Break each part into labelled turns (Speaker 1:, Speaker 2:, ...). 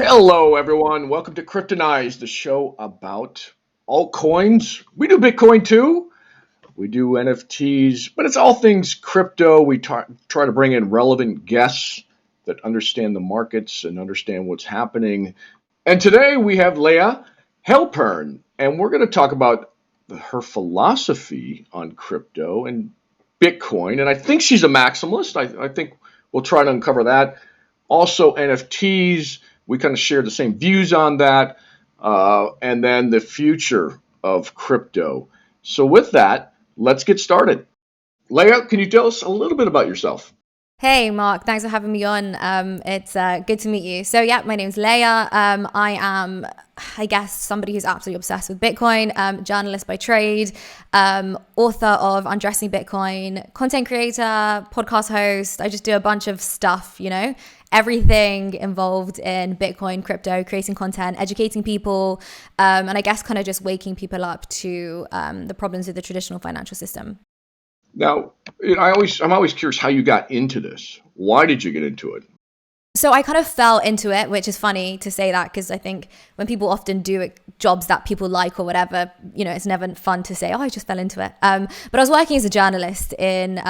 Speaker 1: Hello, everyone. Welcome to Kryptonize, the show about altcoins. We do Bitcoin too. We do NFTs, but it's all things crypto. We try to bring in relevant guests that understand the markets and understand what's happening. And today we have Leah Halpern, and we're going to talk about her philosophy on crypto and Bitcoin. And I think she's a maximalist. I think we'll try to uncover that. Also, NFTs. We kind of share the same views on that, and then the future of crypto. So with that, let's get started. Leah, can you tell us a little bit about yourself?
Speaker 2: Hey, Mark. Thanks for having me on. It's good to meet you. So, yeah, my name's Leah. I am, I guess, somebody who's absolutely obsessed with Bitcoin, journalist by trade, author of Undressing Bitcoin, content creator, podcast host. I just do a bunch of stuff, everything involved in Bitcoin, crypto, creating content, educating people, and I guess kind of just waking people up to the problems with the traditional financial system.
Speaker 1: Now, I'm always curious how you got into this. Why did you get into it?
Speaker 2: So I kind of fell into it, which is funny to say that because I think when people often do jobs that people like or whatever, it's never fun to say, oh, I just fell into it. But I was working as a journalist in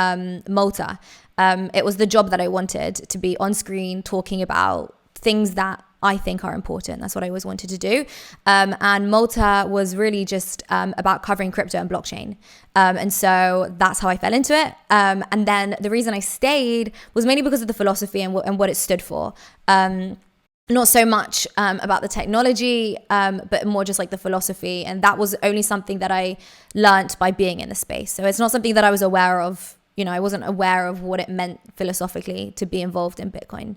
Speaker 2: Malta. It was the job that I wanted, to be on screen talking about things that I think are important. That's what I always wanted to do. And Malta was really just about covering crypto and blockchain. And so that's how I fell into it. And then the reason I stayed was mainly because of the philosophy and what it stood for. Not so much about the technology, but more just like the philosophy. And that was only something that I learned by being in the space. So it's not something that I was aware of. I wasn't aware of what it meant philosophically to be involved in Bitcoin.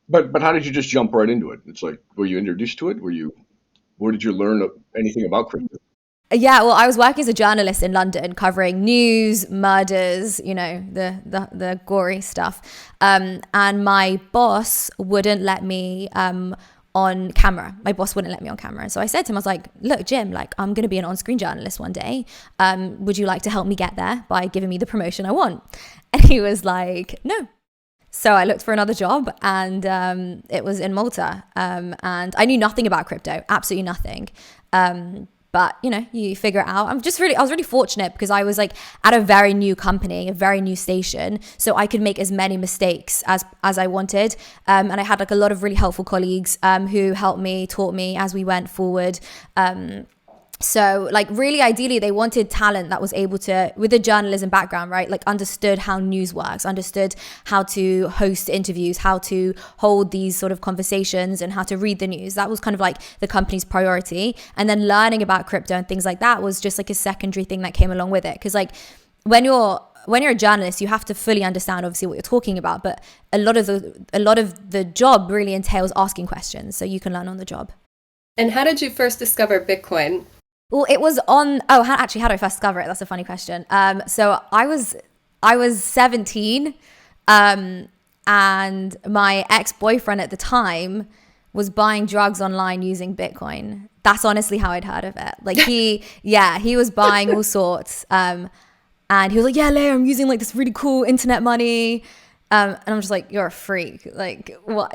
Speaker 1: But how did you just jump right into it? It's like, were you introduced to it? Where did you learn anything about crypto?
Speaker 2: Yeah, well, I was working as a journalist in London covering news, murders, the gory stuff. And my boss wouldn't let me on camera. My boss wouldn't let me on camera. So I said to him, I was like, look, Jim, I'm going to be an on-screen journalist one day. Would you like to help me get there by giving me the promotion I want? And he was like, no. So I looked for another job and it was in Malta. And I knew nothing about crypto, absolutely nothing. But you figure it out. I was really fortunate because I was at a very new company, a very new station. So I could make as many mistakes as I wanted. And I had a lot of really helpful colleagues who helped me, taught me as we went forward. So really ideally they wanted talent that was able to, with a journalism background, right? Understood how news works, understood how to host interviews, how to hold these sort of conversations and how to read the news. That was kind of the company's priority. And then learning about crypto and things like that was just a secondary thing that came along with it. Because when you're a journalist, you have to fully understand obviously what you're talking about, but a lot of the job really entails asking questions so you can learn on the job.
Speaker 3: And how did you first discover Bitcoin?
Speaker 2: Well, it was on. Oh, how did I first discover it? That's a funny question. So I was 17, and my ex-boyfriend at the time was buying drugs online using Bitcoin. That's honestly how I'd heard of it. He was buying all sorts. And he was like, "Yeah, Leah, I'm using this really cool internet money." And I'm just like, you're a freak. What?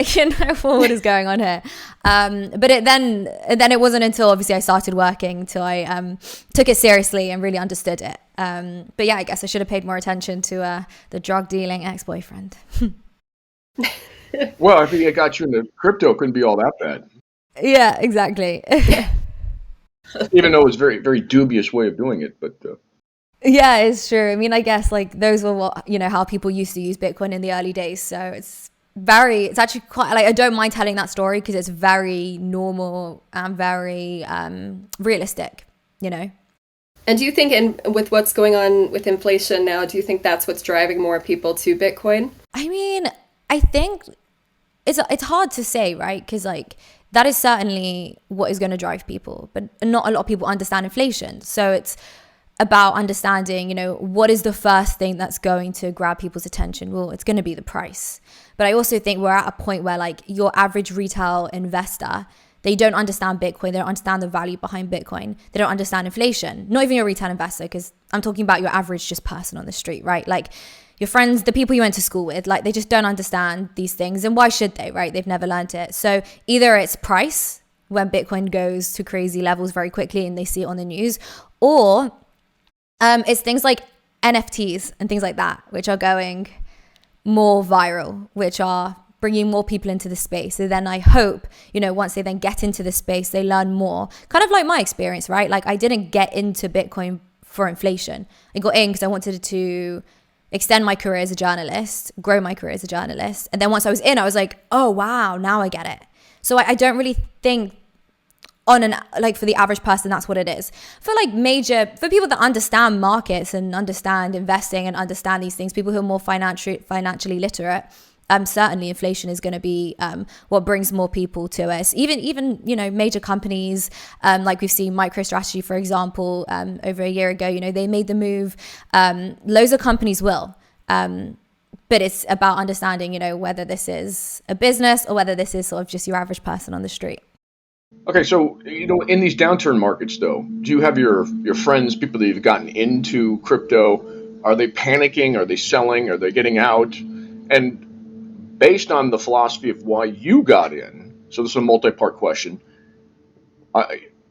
Speaker 2: What is going on here? But then it wasn't until obviously I started working till I took it seriously and really understood it. But yeah, I guess I should have paid more attention to the drug dealing ex-boyfriend.
Speaker 1: Well, I think it got you into crypto. Couldn't be all that bad.
Speaker 2: Yeah, exactly.
Speaker 1: Even though it was a very, very dubious way of doing it, but.
Speaker 2: Yeah, it's true. I mean, I guess those were how people used to use Bitcoin in the early days. So it's actually quite I don't mind telling that story because it's very normal and very realistic,
Speaker 3: And do you think with what's going on with inflation now, do you think that's what's driving more people to Bitcoin?
Speaker 2: I mean, I think it's hard to say, right? Because that is certainly what is going to drive people, but not a lot of people understand inflation. So it's about understanding, what is the first thing that's going to grab people's attention? Well, it's going to be the price. But I also think we're at a point where your average retail investor They don't understand Bitcoin. They don't understand the value behind Bitcoin. They don't understand inflation. Not even your retail investor, because I'm talking about your average just person on the street, right? Like your friends, the people you went to school with, like they just don't understand these things. And why should they, right? They've never learned it. So either it's price, when Bitcoin goes to crazy levels very quickly and they see it on the news, or it's things like NFTs and things like that, which are going more viral, which are bringing more people into the space. So then I hope, once they then get into the space, they learn more. Kind of like my experience, right? Like I didn't get into Bitcoin for inflation. I got in because I wanted to extend my career as a journalist, grow my career as a journalist. And then once I was in, I was like, oh, wow, now I get it. So I don't really think for the average person, that's what it is. For people that understand markets and understand investing and understand these things, people who are more financially literate, certainly inflation is going to be what brings more people to us. Even major companies, like we've seen MicroStrategy, for example, over a year ago, they made the move. Loads of companies will. But it's about understanding, whether this is a business or whether this is sort of just your average person on the street.
Speaker 1: Okay, so in these downturn markets, though, do you have your friends, people that you've gotten into crypto? Are they panicking? Are they selling? Are they getting out? And based on the philosophy of why you got in, so this is a multi-part question.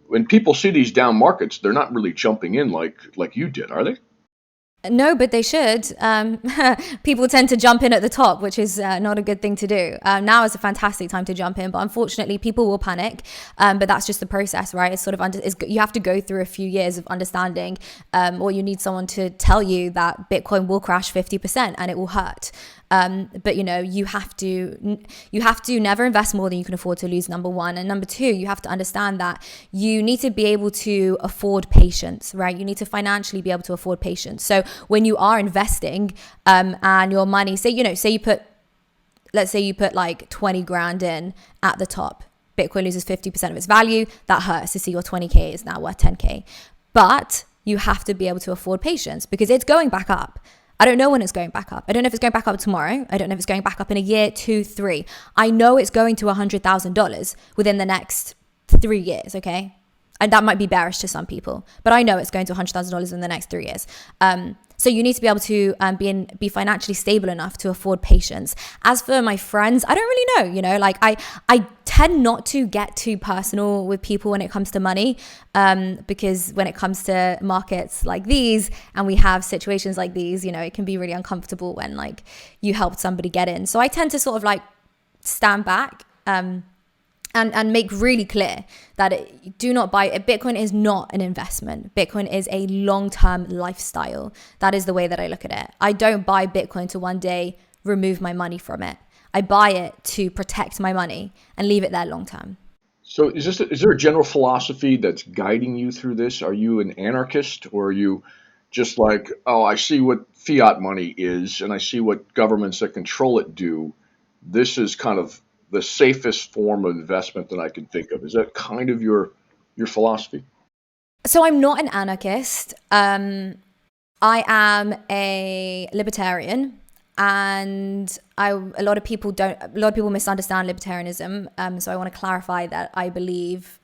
Speaker 1: When people see these down markets, they're not really jumping in like you did, are they?
Speaker 2: No, but they should. People tend to jump in at the top, which is not a good thing to do. Now is a fantastic time to jump in, but unfortunately, people will panic. But that's just the process, right? It's sort of you have to go through a few years of understanding, or you need someone to tell you that Bitcoin will crash 50% and it will hurt. But you have to never invest more than you can afford to lose, number one. And number two, you have to understand that you need to be able to afford patience, right? You need to financially be able to afford patience. So when you are investing, and your money, let's say you put like 20 grand in at the top, Bitcoin loses 50% of its value. That hurts to see your 20K is now worth 10K. But you have to be able to afford patience because it's going back up. I don't know when it's going back up. I don't know if it's going back up tomorrow. I don't know if it's going back up in a year, 2, 3. I know it's going to $100,000 within the next 3 years, okay? And that might be bearish to some people, but I know it's going to $100,000 in the next 3 years. So you need to be able to be financially stable enough to afford patience. As for my friends, I don't really know, I tend not to get too personal with people when it comes to money, because when it comes to markets like these and we have situations like these, it can be really uncomfortable when you helped somebody get in. So I tend to sort of stand back, and make really clear that do not buy it. Bitcoin is not an investment. Bitcoin is a long-term lifestyle. That is the way that I look at it. I don't buy Bitcoin to one day remove my money from it. I buy it to protect my money and leave it there long-term.
Speaker 1: So is there a general philosophy that's guiding you through this? Are you an anarchist, or are you just like, oh, I see what fiat money is and I see what governments that control it do. This is kind of the safest form of investment that I can think of. Is that kind of your philosophy?
Speaker 2: So I'm not an anarchist. I am a libertarian, and a lot of people misunderstand libertarianism. So I want to clarify that I believe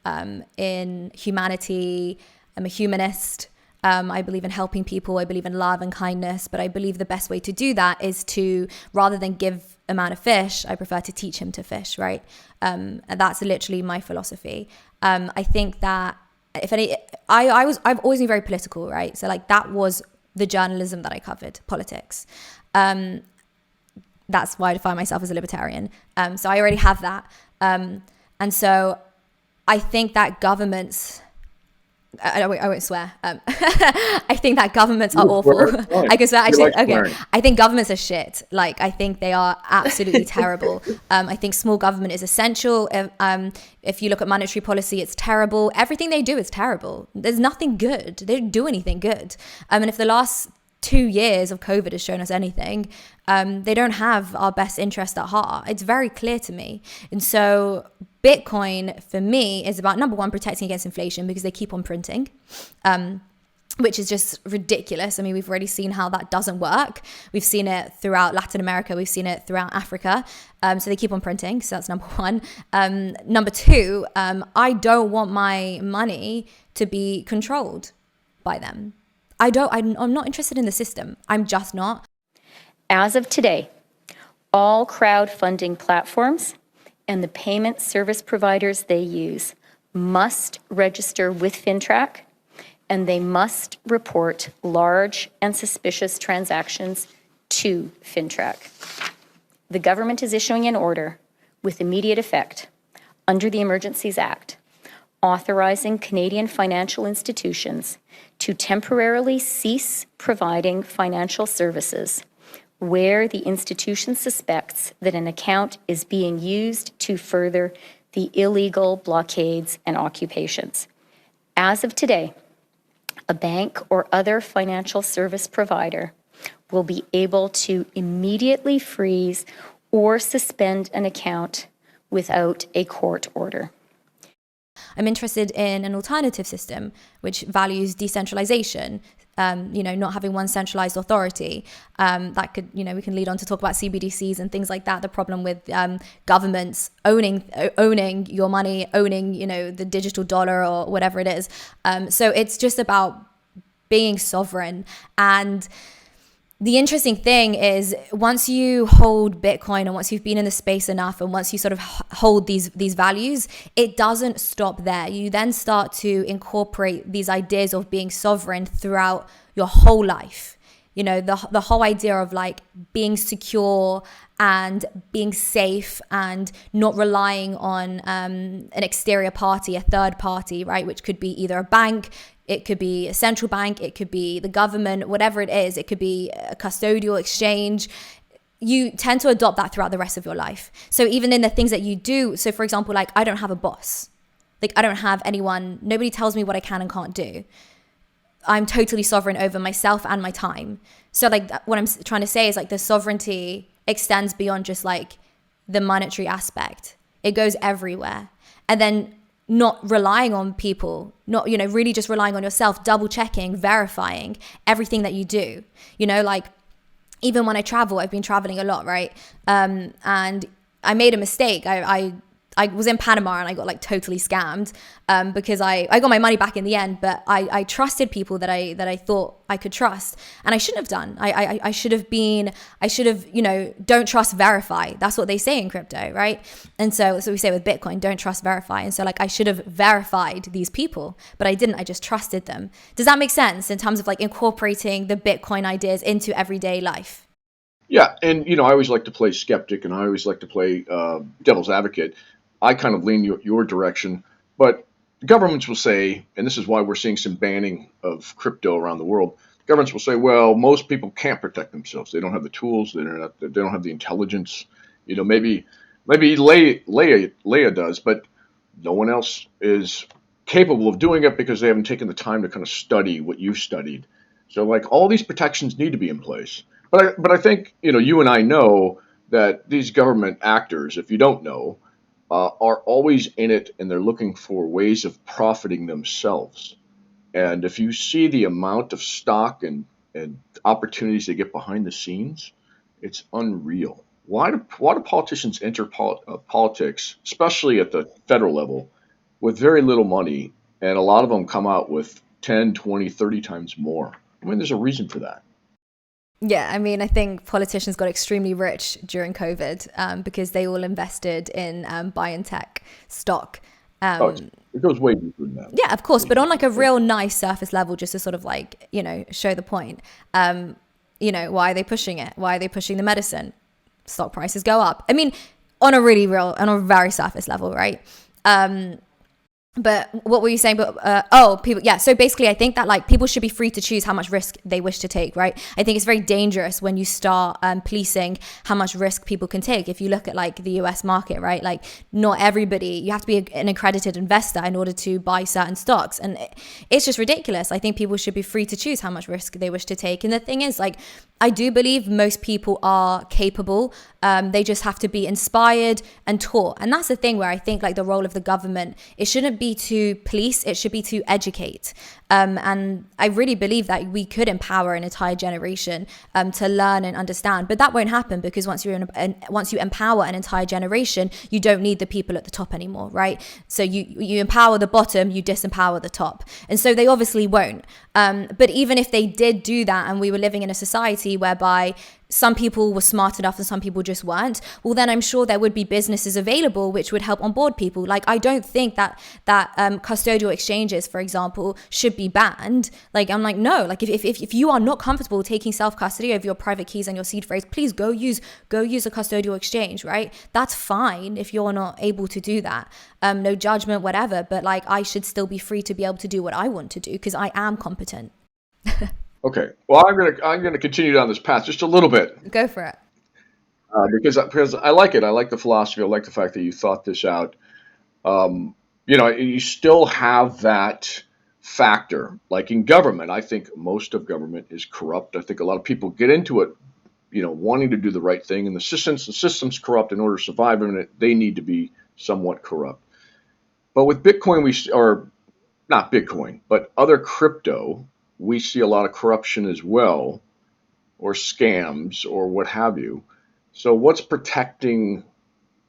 Speaker 2: in humanity. I'm a humanist. I believe in helping people. I believe in love and kindness. But I believe the best way to do that is to, rather than give a man a fish, I prefer to teach him to fish, right? And that's literally my philosophy. I think that I've always been very political, right? So that was the journalism that I covered, politics. That's why I define myself as a libertarian. So I already have that. And so I think that governments, I won't swear. I think that governments are awful. I can swear. Actually, okay. I think governments are shit. I think they are absolutely terrible. I think small government is essential. If you look at monetary policy, it's terrible. Everything they do is terrible. There's nothing good. They don't do anything good. And if the last 2 years of COVID has shown us anything, they don't have our best interest at heart. It's very clear to me. And so Bitcoin for me is about, number one, protecting against inflation because they keep on printing. which is just ridiculous. I mean, we've already seen how that doesn't work. We've seen it throughout Latin America. We've seen it throughout Africa. So they keep on printing. So that's number one. Number two, I don't want my money to be controlled by them. I'm not interested in the system. I'm just not.
Speaker 4: As of today, all crowdfunding platforms and the payment service providers they use must register with FINTRAC, and they must report large and suspicious transactions to FINTRAC. The government is issuing an order with immediate effect under the Emergencies Act, authorizing Canadian financial institutions to temporarily cease providing financial services where the institution suspects that an account is being used to further the illegal blockades and occupations. As of today, a bank or other financial service provider will be able to immediately freeze or suspend an account without a court order.
Speaker 2: I'm interested in an alternative system which values decentralization, not having one centralized authority. That could, we can lead on to talk about CBDCs and things like that. The problem with governments owning your money, owning, the digital dollar or whatever it is. So it's just about being sovereign. And the interesting thing is, once you hold Bitcoin and once you've been in the space enough and once you sort of hold these values, it doesn't stop there. You then start to incorporate these ideas of being sovereign throughout your whole life. The whole idea of like being secure and being safe and not relying on an exterior party, a third party, right? Which could be either a bank, it could be a central bank, it could be the government, whatever it is. It could be a custodial exchange. You tend to adopt that throughout the rest of your life. So even in the things that you do, so for example, like I don't have a boss. Like I don't have anyone, nobody tells me what I can and can't do. I'm totally sovereign over myself and my time. So like what I'm trying to say is like the sovereignty extends beyond just like the monetary aspect. It goes everywhere. And then not relying on people, not, really just relying on yourself, double checking, verifying everything that you do. Like even when I travel, I've been traveling a lot, right? And I made a mistake. I was in Panama and I got like totally scammed because I got my money back in the end, but I trusted people that I thought I could trust, and I shouldn't have done. I should have, don't trust, verify. That's what they say in crypto, right? And so we say with Bitcoin, don't trust, verify. And so like I should have verified these people, but I didn't. I just trusted them. Does that make sense in terms of like incorporating the Bitcoin ideas into everyday life?
Speaker 1: Yeah, and I always like to play skeptic, and I always like to play devil's advocate. I kind of lean your direction, but governments will say, and this is why we're seeing some banning of crypto around the world. Governments will say, well, most people can't protect themselves. They don't have the tools. They don't have the intelligence. Maybe Leah does, but no one else is capable of doing it because they haven't taken the time to kind of study what you've studied. So like all these protections need to be in place. But I think, you and I know that these government actors, if you don't know, are always in it, and they're looking for ways of profiting themselves. And if you see the amount of stock and opportunities they get behind the scenes, it's unreal. Why do politicians enter politics, especially at the federal level, with very little money, and a lot of them come out with 10, 20, 30 times more? I mean, there's a reason for that.
Speaker 2: Yeah, I mean, I think politicians got extremely rich during COVID because they all invested in biotech stock.
Speaker 1: It goes way deeper than that.
Speaker 2: Yeah, of course, but on like a real nice surface level, just to sort of like, show the point. Why are they pushing it? Why are they pushing the medicine? Stock prices go up. I mean, on a very surface level, right? But what were you saying? But people, yeah. So basically, I think that like people should be free to choose how much risk they wish to take, right? I think it's very dangerous when you start policing how much risk people can take. If you look at like the US market, right? Like not everybody, you have to be an accredited investor in order to buy certain stocks, and it's just ridiculous. I think people should be free to choose how much risk they wish to take. And the thing is, like, I do believe most people are capable. They just have to be inspired and taught. And that's the thing where I think like the role of the government, it shouldn't be to police, it should be to educate. And I really believe that we could empower an entire generation to learn and understand. But that won't happen because once you empower an entire generation, you don't need the people at the top anymore, right? So you empower the bottom, you disempower the top. And so they obviously won't. But even if they did do that and we were living in a society whereby some people were smart enough and some people just weren't, well, then I'm sure there would be businesses available which would help onboard people. Like, I don't think that custodial exchanges, for example, should be banned. Like, I'm like, no, like if you are not comfortable taking self-custody of your private keys and your seed phrase, please go use a custodial exchange, right? That's fine if you're not able to do that. No judgment, whatever. But like, I should still be free to be able to do what I want to do because I am competent.
Speaker 1: Okay. Well, I'm gonna continue down this path just a little bit
Speaker 2: Go for it.
Speaker 1: because I like it. I like the philosophy. I like the fact that you thought this out. You still have that factor. Like in government, I think most of government is corrupt. I think a lot of people get into it, wanting to do the right thing, and the system's corrupt. In order to survive in it, they need to be somewhat corrupt. But with Bitcoin, or not Bitcoin, but other crypto, we see a lot of corruption as well, or scams, or what have you. So what's protecting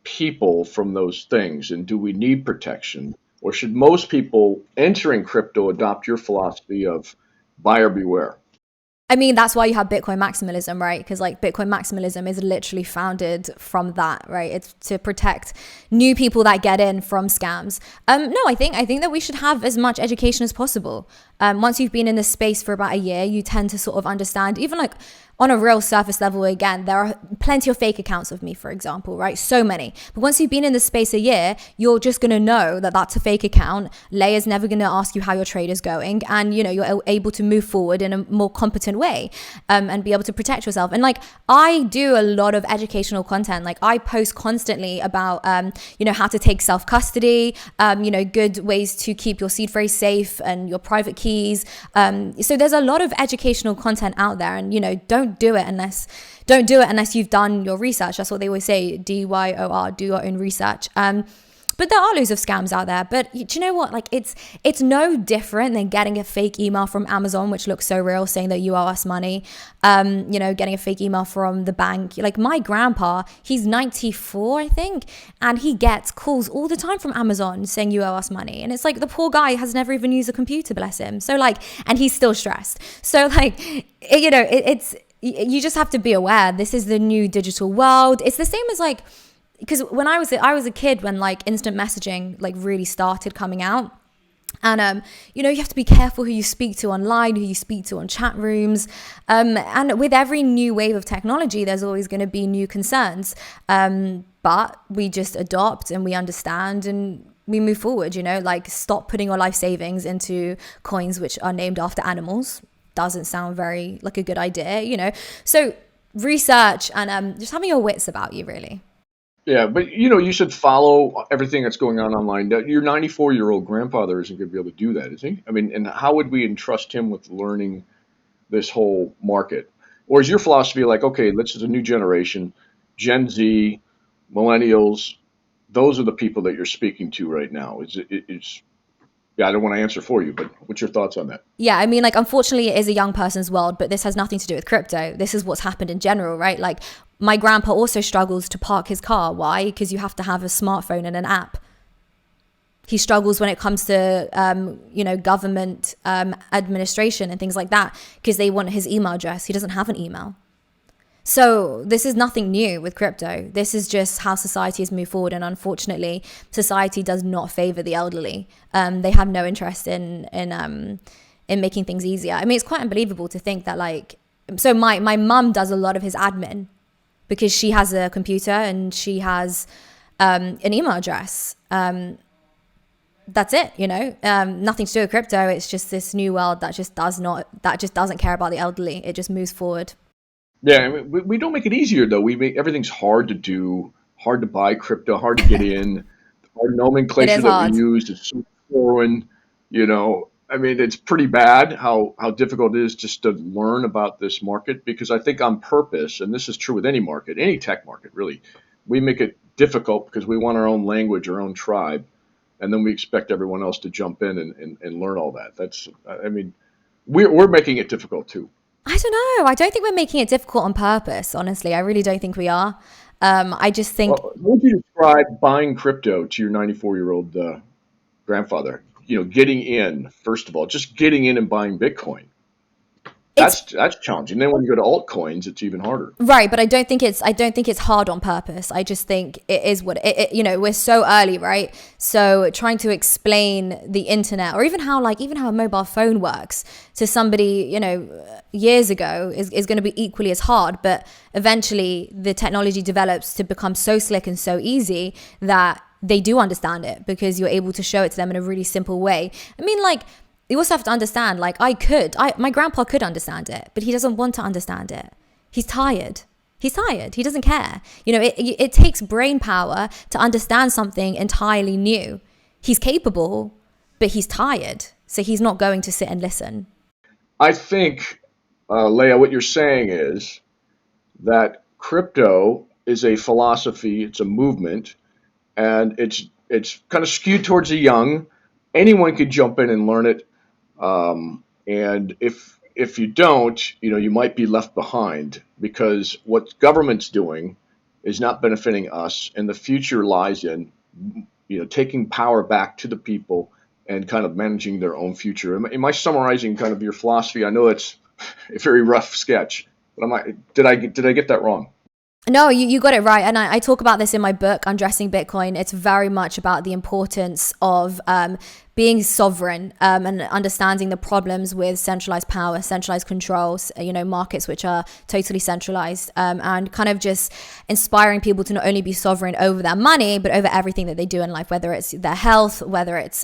Speaker 1: people from those things? And do we need protection? Or should most people entering crypto adopt your philosophy of buyer beware?
Speaker 2: I mean, that's why you have Bitcoin maximalism, right? Because like Bitcoin maximalism is literally founded from that, right? It's to protect new people that get in from scams. No, I think that we should have as much education as possible. Once you've been in this space for about a year, you tend to sort of understand, even like on a real surface level, again, there are plenty of fake accounts of me, for example, right? So many. But once you've been in this space a year, you're just going to know that that's a fake account. Leah's never going to ask you how your trade is going. And, you're able to move forward in a more competent way and be able to protect yourself. And like, I do a lot of educational content. Like, I post constantly about, how to take self-custody, good ways to keep your seed phrase safe and your private keys. So there's a lot of educational content out there, and, don't do it unless you've done your research. That's what they always say, DYOR, do your own research. But there are loads of scams out there. But do you know what? Like, it's no different than getting a fake email from Amazon, which looks so real, saying that you owe us money. Getting a fake email from the bank. Like, my grandpa, he's 94, I think, and he gets calls all the time from Amazon saying you owe us money. And it's like, the poor guy has never even used a computer, bless him. So like, and he's still stressed. So like, you just have to be aware. This is the new digital world. It's the same as like, because when I was a kid when like instant messaging like really started coming out. And, you have to be careful who you speak to online, who you speak to on chat rooms. And with every new wave of technology, there's always going to be new concerns. But we just adopt and we understand and we move forward, like stop putting your life savings into coins which are named after animals. Doesn't sound very like a good idea, So research and just having your wits about you, really.
Speaker 1: Yeah, but you should follow everything that's going on online. Your 94-year-old grandfather isn't going to be able to do that, is he? I mean, and how would we entrust him with learning this whole market? Or is your philosophy like, okay, this is a new generation, Gen Z, millennials, those are the people that you're speaking to right now? Yeah, I don't want to answer for you, but what's your thoughts on that?
Speaker 2: Yeah, I mean, like, unfortunately, it is a young person's world, but this has nothing to do with crypto. This is what's happened in general, right? Like, my grandpa also struggles to park his car. Why? Because you have to have a smartphone and an app. He struggles when it comes to, government administration and things like that because they want his email address. He doesn't have an email. So this is nothing new with crypto. This is just how society has moved forward. And unfortunately, society does not favor the elderly. They have no interest in making things easier. I mean, it's quite unbelievable to think that so my mum does a lot of his admin because she has a computer and she has an email address. That's it, nothing to do with crypto. It's just this new world that just doesn't care about the elderly. It just moves forward.
Speaker 1: Yeah, I mean, we don't make it easier though. We make everything's hard to do, hard to buy crypto, hard to get in. Our nomenclature that we use is so foreign. I mean, it's pretty bad how difficult it is just to learn about this market, because I think on purpose, and this is true with any market, any tech market really, we make it difficult because we want our own language, our own tribe. and then we expect everyone else to jump in and learn all that. I mean, we're making it difficult too.
Speaker 2: I don't know. I don't think we're making it difficult on purpose, honestly. I really don't think we are. I just think
Speaker 1: Well, how would you describe buying crypto to your 94-year-old grandfather? Getting in, first of all, just getting in and buying Bitcoin. That's challenging. Then when you go to altcoins, it's even harder.
Speaker 2: right, but I don't think it's hard on purpose. I just think it is what we're so early, right? So trying to explain the internet or even how a mobile phone works to somebody, years ago is going to be equally as hard, but eventually the technology develops to become so slick and so easy that they do understand it because you're able to show it to them in a really simple way. I mean, you also have to understand, my grandpa could understand it, but he doesn't want to understand it. He's tired. He doesn't care. It takes brain power to understand something entirely new. He's capable, but he's tired. So he's not going to sit and listen.
Speaker 1: I think, Leah, what you're saying is that crypto is a philosophy, it's a movement, and it's kind of skewed towards the young. Anyone could jump in and learn it. And if you don't, you might be left behind because what government's doing is not benefiting us, and the future lies in, taking power back to the people and kind of managing their own future. Am I summarizing kind of your philosophy? I know it's a very rough sketch, but did I get that wrong?
Speaker 2: No, you got it right. And I talk about this in my book, Undressing Bitcoin. It's very much about the importance of being sovereign and understanding the problems with centralized power, centralized controls, markets which are totally centralized, and kind of just inspiring people to not only be sovereign over their money, but over everything that they do in life, whether it's their health, whether it's,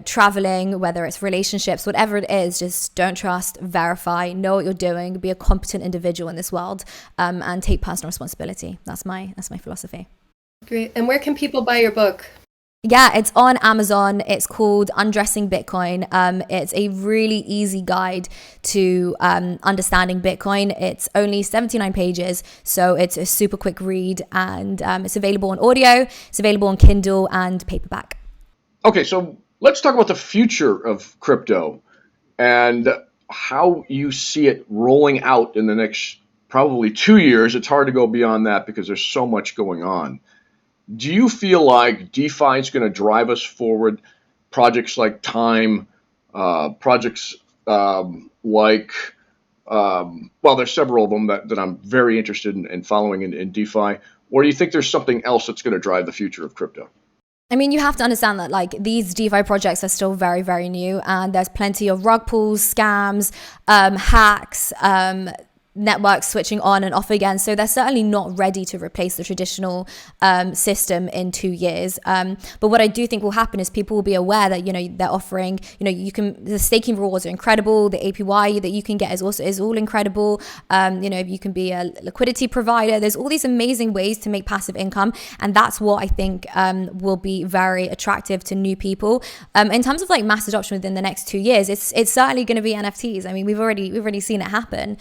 Speaker 2: traveling, whether it's relationships, whatever it is. Just don't trust, verify, know what you're doing, be a competent individual in this world, and take personal responsibility. That's my philosophy.
Speaker 3: Great. And where can people buy your book?
Speaker 2: Yeah, it's on Amazon. It's called Undressing Bitcoin. It's a really easy guide to understanding Bitcoin. It's only 79 pages, so it's a super quick read, and it's available on audio, it's available on Kindle and paperback.
Speaker 1: Okay, so let's talk about the future of crypto and how you see it rolling out in the next probably 2 years. It's hard to go beyond that because there's so much going on. Do you feel like DeFi is going to drive us forward? Projects like Time, projects there's several of them that I'm very interested in following in DeFi. Or do you think there's something else that's going to drive the future of crypto?
Speaker 2: I mean, you have to understand that these DeFi projects are still very, very new, and there's plenty of rug pulls, scams, hacks, networks switching on and off again. So they're certainly not ready to replace the traditional system in 2 years. But what I do think will happen is people will be aware that, they're offering, the staking rewards are incredible. The APY that you can get is all incredible. You can be a liquidity provider. There's all these amazing ways to make passive income. And that's what I think will be very attractive to new people. In terms of mass adoption within the next 2 years, it's certainly going to be NFTs. I mean, we've already seen it happen.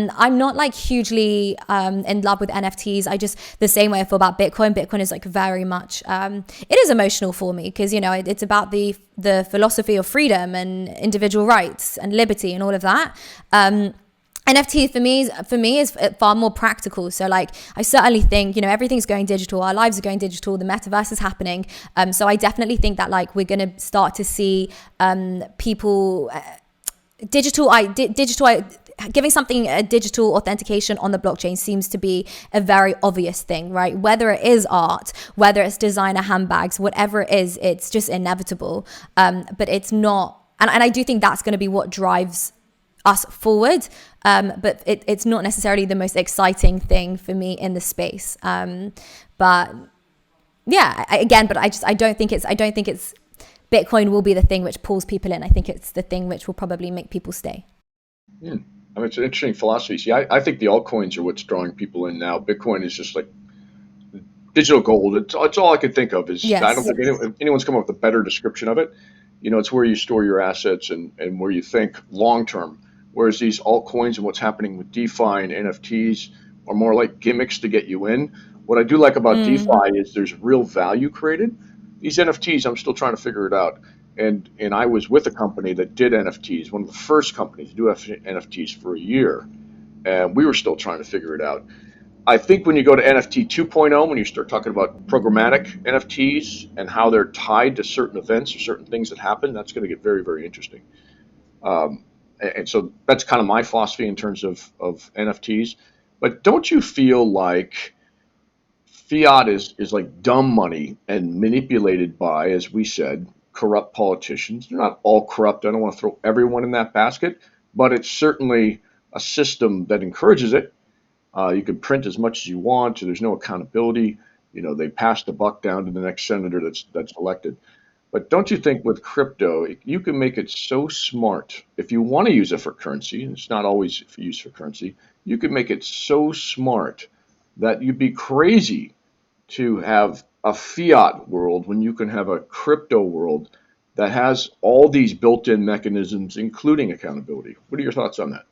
Speaker 2: I'm not hugely in love with NFTs. The same way I feel about Bitcoin. Bitcoin is very much, it is emotional for me because, it's about the philosophy of freedom and individual rights and liberty and all of that. NFT for me is far more practical. So I certainly think, everything's going digital. Our lives are going digital. The metaverse is happening. So I definitely think that we're going to start to see people giving something a digital authentication on the blockchain seems to be a very obvious thing, right? Whether it is art, whether it's designer handbags, whatever it is, it's just inevitable. But it's not, and I do think that's going to be what drives us forward. But it's not necessarily the most exciting thing for me in the space. But yeah, I don't think it's Bitcoin will be the thing which pulls people in. I think it's the thing which will probably make people stay.
Speaker 1: I mean, it's an interesting philosophy. See, I think the altcoins are what's drawing people in now. Bitcoin is just digital gold. It's all I could think of.
Speaker 2: Yes.
Speaker 1: I don't think anyone's come up with a better description of it. It's where you store your assets and where you think long term. Whereas these altcoins and what's happening with DeFi and NFTs are more like gimmicks to get you in. What I do like about DeFi is there's real value created. these NFTs, I'm still trying to figure it out. And I was with a company that did NFTs, one of the first companies to do NFTs for a year, and we were still trying to figure it out. I think when you go to NFT 2.0, when you start talking about programmatic NFTs and how they're tied to certain events or certain things that happen, that's going to get very, very interesting. And so that's kind of my philosophy in terms of NFTs. But don't you feel like fiat is like dumb money and manipulated by, as we said, corrupt politicians? They're not all corrupt. I don't want to throw everyone in that basket, but it's certainly a system that encourages it. You can print as much as you want. So there's no accountability. They pass the buck down to the next senator that's elected. But don't you think with crypto, you can make it so smart? If you want to use it for currency, and it's not always used for currency, you can make it so smart that you'd be crazy to have a fiat world when you can have a crypto world that has all these built-in mechanisms, including accountability. What are your thoughts on that?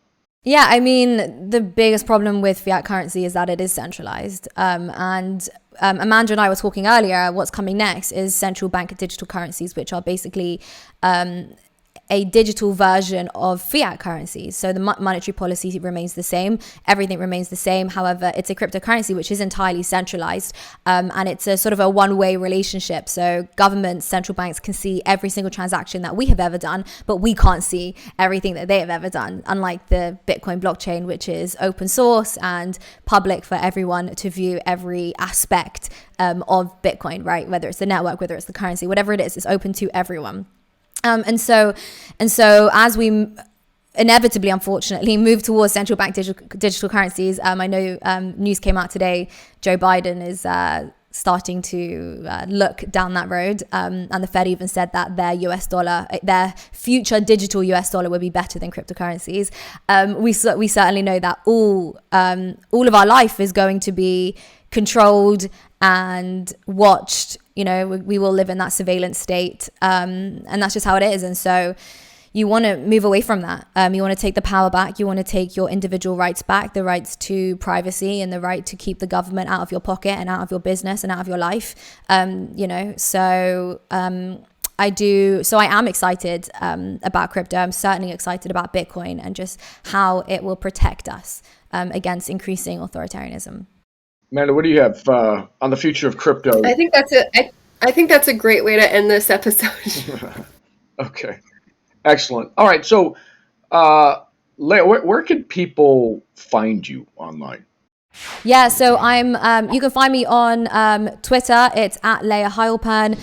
Speaker 2: Yeah, I mean, the biggest problem with fiat currency is that it is centralized. And Amanda and I were talking earlier, what's coming next is central bank digital currencies, which are basically a digital version of fiat currencies. So the monetary policy remains the same. Everything remains the same. However, it's a cryptocurrency, which is entirely centralized. And it's a sort of a one-way relationship. So governments, central banks can see every single transaction that we have ever done, but we can't see everything that they have ever done. Unlike the Bitcoin blockchain, which is open source and public for everyone to view every aspect of Bitcoin, right? Whether it's the network, whether it's the currency, whatever it is, it's open to everyone. And so as we inevitably, unfortunately, move towards central bank digital currencies, I know news came out today, Joe Biden is starting to look down that road. And the Fed even said that their future digital US dollar would be better than cryptocurrencies. We certainly know that all of our life is going to be controlled and watched. We will live in that surveillance state, and that's just how it is. And so you want to move away from that. You want to take the power back. You want to take your individual rights back, the rights to privacy and the right to keep the government out of your pocket and out of your business and out of your life. So I am excited about crypto. I'm certainly excited about Bitcoin and just how it will protect us against increasing authoritarianism.
Speaker 1: Amanda, what do you have on the future of crypto?
Speaker 3: I think that's a great way to end this episode.
Speaker 1: Okay, excellent. All right, so Leah, where can people find you online?
Speaker 2: Yeah, so you can find me on Twitter. It's at Leah Heilpern.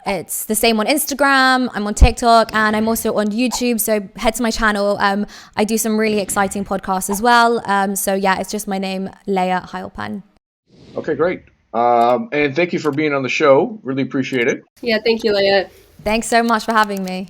Speaker 2: It's the same on Instagram. I'm on TikTok, and I'm also on YouTube. So head to my channel. I do some really exciting podcasts as well. So yeah, it's just my name, Leah Heilpern.
Speaker 1: Okay, great. And thank you for being on the show. Really appreciate it.
Speaker 3: Yeah, thank you, Leah.
Speaker 2: Thanks so much for having me.